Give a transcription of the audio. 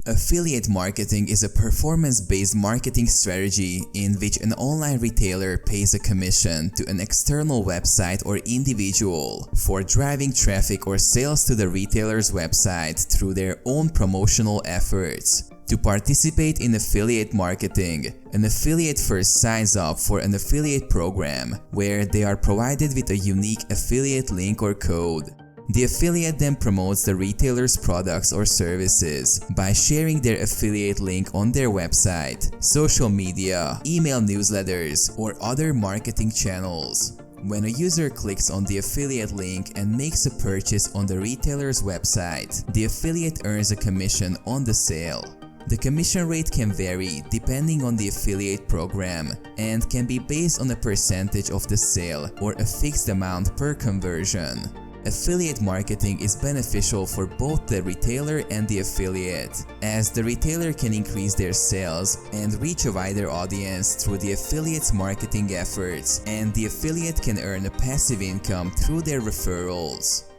Affiliate marketing is a performance-based marketing strategy in which an online retailer pays a commission to an external website or individual for driving traffic or sales to the retailer's website through their own promotional efforts. To participate in affiliate marketing, an affiliate first signs up for an affiliate program where they are provided with a unique affiliate link or code. The affiliate then promotes the retailer's products or services by sharing their affiliate link on their website, social media, email newsletters, or other marketing channels. When a user clicks on the affiliate link and makes a purchase on the retailer's website, the affiliate earns a commission on the sale. The commission rate can vary depending on the affiliate program and can be based on a percentage of the sale or a fixed amount per conversion. Affiliate marketing is beneficial for both the retailer and the affiliate, as the retailer can increase their sales and reach a wider audience through the affiliate's marketing efforts, and the affiliate can earn a passive income through their referrals.